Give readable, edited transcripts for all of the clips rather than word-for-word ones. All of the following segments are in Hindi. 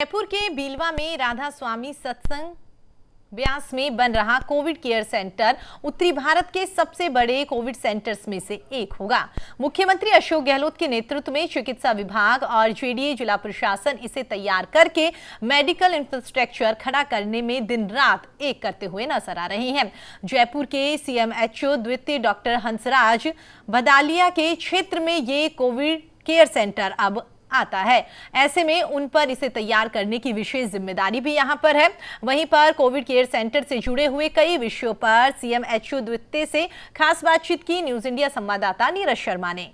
जयपुर के बीलवा में राधा स्वामी सत्संग ब्यास में बन रहा कोविड केयर सेंटर उत्तरी भारत के सबसे बड़े कोविड सेंटर्स में से एक होगा। मुख्यमंत्री अशोक गहलोत के नेतृत्व में चिकित्सा विभाग और जेडीए जिला प्रशासन इसे तैयार करके मेडिकल इंफ्रास्ट्रक्चर खड़ा करने में दिन रात एक करते हुए नजर आ रहे हैं। जयपुर के सीएमएचओ द्वितीय डॉक्टर हंसराज भदालिया के क्षेत्र में ये कोविड केयर सेंटर अब आता है। ऐसे में उन पर इसे तैयार करने की विशेष जिम्मेदारी भी यहां पर है। वहीं पर कोविड केयर सेंटर से जुड़े हुए कई विषयों पर सीएमएचओ द्वितीय से खास बातचीत की न्यूज इंडिया संवाददाता नीरज शर्मा ने।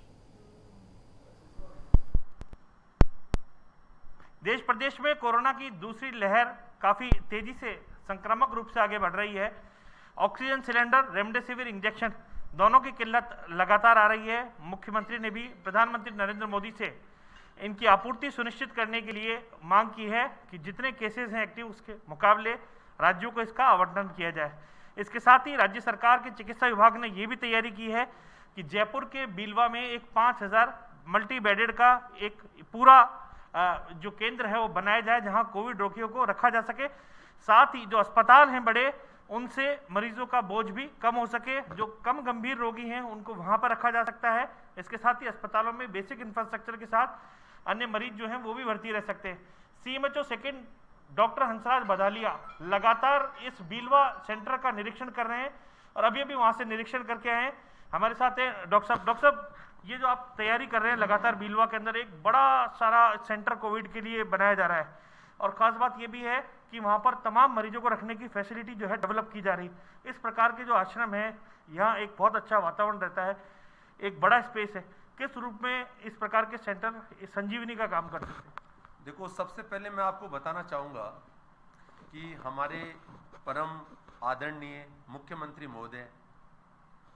देश प्रदेश में कोरोना की दूसरी लहर काफी तेजी से संक्रामक रूप से आगे बढ़ रही है। ऑक्सीजन सिलेंडर, रेमडेसिविर इंजेक्शन दोनों की किल्लत लगातार आ रही है। मुख्यमंत्री ने भी प्रधानमंत्री नरेंद्र मोदी से इनकी आपूर्ति सुनिश्चित करने के लिए मांग की है कि जितने केसेस हैं एक्टिव उसके मुकाबले राज्यों को इसका आवंटन किया जाए। इसके साथ ही राज्य सरकार के चिकित्सा विभाग ने ये भी तैयारी की है कि जयपुर के बीलवा में एक 5000 मल्टी बेडेड का एक पूरा जो केंद्र है वो बनाया जाए, जहां कोविड रोगियों को रखा जा सके। साथ ही जो अस्पताल हैं बड़े, उनसे मरीजों का बोझ भी कम हो सके। जो कम गंभीर रोगी हैं उनको वहां पर रखा जा सकता है। इसके साथ ही अस्पतालों में बेसिक इंफ्रास्ट्रक्चर के साथ अन्य मरीज जो हैं वो भी भर्ती रह सकते हैं। CMHO second doctor Hansraj Bhadalia लगातार इस बीलवा सेंटर का निरीक्षण कर रहे हैं और अभी वहां से निरीक्षण करके आए हैं। हमारे साथ है डॉक्टर साहब, ये जो आप तैयारी कर रहे हैं लगातार बीलवा के अंदर एक बड़ा सारा सेंटर कोविड के लिए बनाया जा रहा है और खास बात ये भी है कि वहां पर तमाम मरीजों को रखने की फैसिलिटी जो है डेवलप की जा रही है। इस प्रकार के जो आश्रम है यहाँ एक बहुत अच्छा वातावरण रहता है, एक बड़ा स्पेस है। किस रूप में इस प्रकार के सेंटर संजीवनी का काम करते हैं? देखो, सबसे पहले मैं आपको बताना चाहूँगा कि हमारे परम आदरणीय मुख्यमंत्री महोदय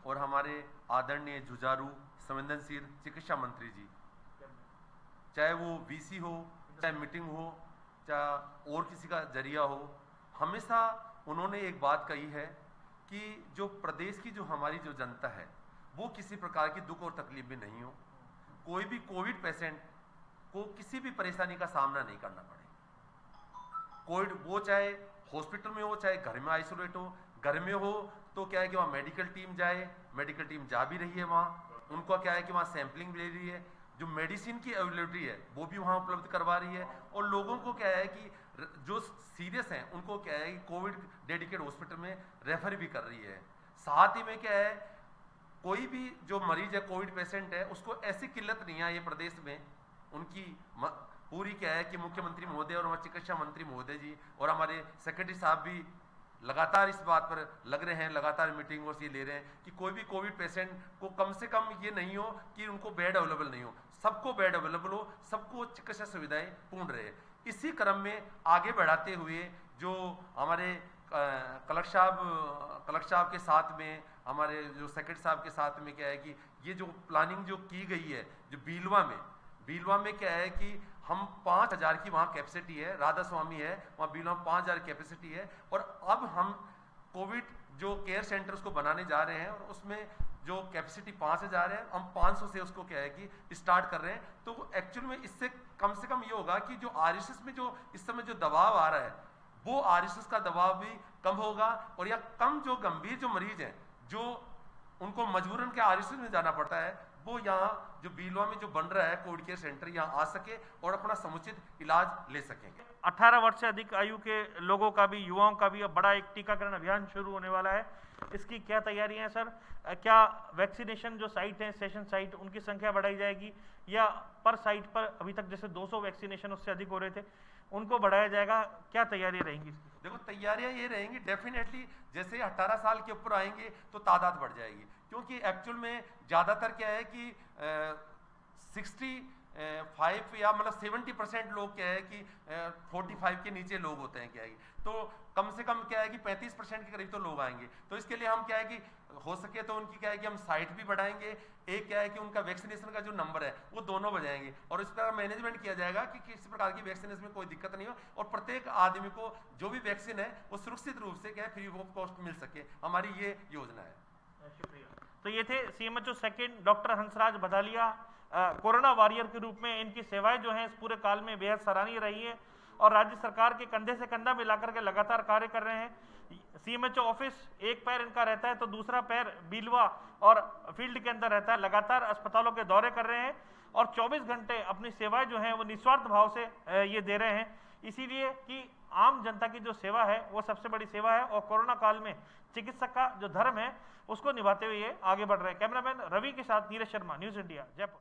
और हमारे आदरणीय जुझारू संवेदनशील चिकित्सा मंत्री जी, चाहे वो वीसी हो, चाहे मीटिंग हो, चाहे और किसी का जरिया हो, हमेशा उन्होंने एक बात कही है कि जो प्रदेश की जो हमारी जो जनता है वो किसी प्रकार की दुख और तकलीफ भी नहीं हो। कोई भी कोविड पेशेंट को किसी भी परेशानी का सामना नहीं करना पड़े। कोविड वो चाहे हॉस्पिटल में हो, चाहे घर में आइसोलेट हो। घर में हो तो क्या है कि वहाँ मेडिकल टीम जाए, मेडिकल टीम जा भी रही है, वहाँ उनका क्या है कि वहाँ सैंपलिंग ले रही है, जो मेडिसिन की अवेलेबिलिटी है वो भी वहाँ उपलब्ध करवा रही है। और लोगों को क्या है कि जो सीरियस हैं उनको क्या है कि कोविड डेडिकेट हॉस्पिटल में रेफर भी कर रही है। साथ ही में क्या है, कोई भी जो मरीज है, कोविड पेशेंट है, उसको ऐसी किल्लत नहीं आई है प्रदेश में। उनकी पूरी क्या है कि मुख्यमंत्री महोदय और हमारे चिकित्सा मंत्री महोदय जी और हमारे सेक्रेटरी साहब भी लगातार इस बात पर लग रहे हैं, लगातार मीटिंग और ये ले रहे हैं कि कोई भी कोविड पेशेंट को कम से कम ये नहीं हो कि उनको बेड अवेलेबल नहीं हो, सबको बेड अवेलेबल हो, सबको चिकित्सा सुविधाएं पूर्ण रहे। इसी क्रम में आगे बढ़ाते हुए जो हमारे कलेक्टर साहब के साथ में, हमारे जो सेक्रेटरी साहब के साथ में क्या है कि ये जो प्लानिंग जो की गई है, जो बीलवा में क्या है कि हम 5000 की वहाँ कैपेसिटी है, राधा स्वामी है वहाँ बीलवा में 5000 कैपेसिटी है। और अब हम कोविड जो केयर सेंटर उसको बनाने जा रहे हैं और उसमें जो कैपेसिटी 5000 है, हम 500 से उसको क्या है कि स्टार्ट कर रहे हैं। तो एक्चुअल में इससे कम से कम ये होगा कि जो आरएसएस में जो इस समय जो दबाव आ रहा है वो आरएसएस का दबाव भी कम होगा। और या कम जो गंभीर जो मरीज हैं, जो उनको मजबूरन के आरएसएस में जाना पड़ता है, वो यहाँ जो बीलवा में जो बन रहा है कोविड केयर सेंटर, यहाँ आ सके और अपना समुचित इलाज ले सकेंगे। 18 वर्ष से अधिक आयु के लोगों का भी, युवाओं का भी अब बड़ा एक टीकाकरण अभियान शुरू होने वाला है। इसकी क्या तैयारी है सर? क्या वैक्सीनेशन जो साइट है, सेशन साइट, उनकी संख्या बढ़ाई जाएगी या पर साइट पर अभी तक जैसे 200 वैक्सीनेशन उससे अधिक हो रहे थे उनको बढ़ाया जाएगा? क्या तैयारी रहेंगी? देखो, तैयारियां ये रहेंगी डेफिनेटली, जैसे 18 साल के ऊपर आएंगे तो तादाद बढ़ जाएगी, क्योंकि एक्चुअल में ज़्यादातर क्या है कि 65 या मतलब 70% लोग क्या है कि 45 के नीचे लोग होते हैं क्या है, तो कम से कम क्या है कि 35% के करीब तो लोग आएंगे। तो इसके लिए हम क्या है कि हो सके तो उनकी क्या है कि हम साइट भी बढ़ाएंगे, एक क्या है कि उनका वैक्सीनेशन का जो नंबर है वो दोनों बढ़ाएंगे और इस पर मैनेजमेंट किया जाएगा कि किसी प्रकार की वैक्सीनेशन में कोई दिक्कत नहीं हो और प्रत्येक आदमी को जो भी वैक्सीन है वो सुरक्षित रूप से क्या है फ्री ऑफ कॉस्ट मिल सके। हमारी ये योजना है। शुक्रिया। तो ये थे CMHO second doctor Hansraj Bhadalia. Corona warrior के रूप में इनकी सेवाएं जो हैं इस पूरे काल में बेहद सराहनीय रही है और राज्य सरकार के कंधे से कंधा मिलाकर के लगातार कार्य कर रहे हैं। सीएमएचओ ऑफिस एक पैर इनका रहता है तो दूसरा पैर बीलवा और फील्ड के अंदर रहता है। लगातार अस्पतालों के दौरे कर रहे हैं और 24 घंटे अपनी सेवाएं जो हैं वो निस्वार्थ भाव से ये दे रहे हैं, इसीलिए कि आम जनता की जो सेवा है वो सबसे बड़ी सेवा है और कोरोना काल में चिकित्सक का जो धर्म है उसको निभाते हुए ये आगे बढ़ रहे हैं। कैमरामैन रवि के साथ नीरज शर्मा, न्यूज़ इंडिया, जयपुर।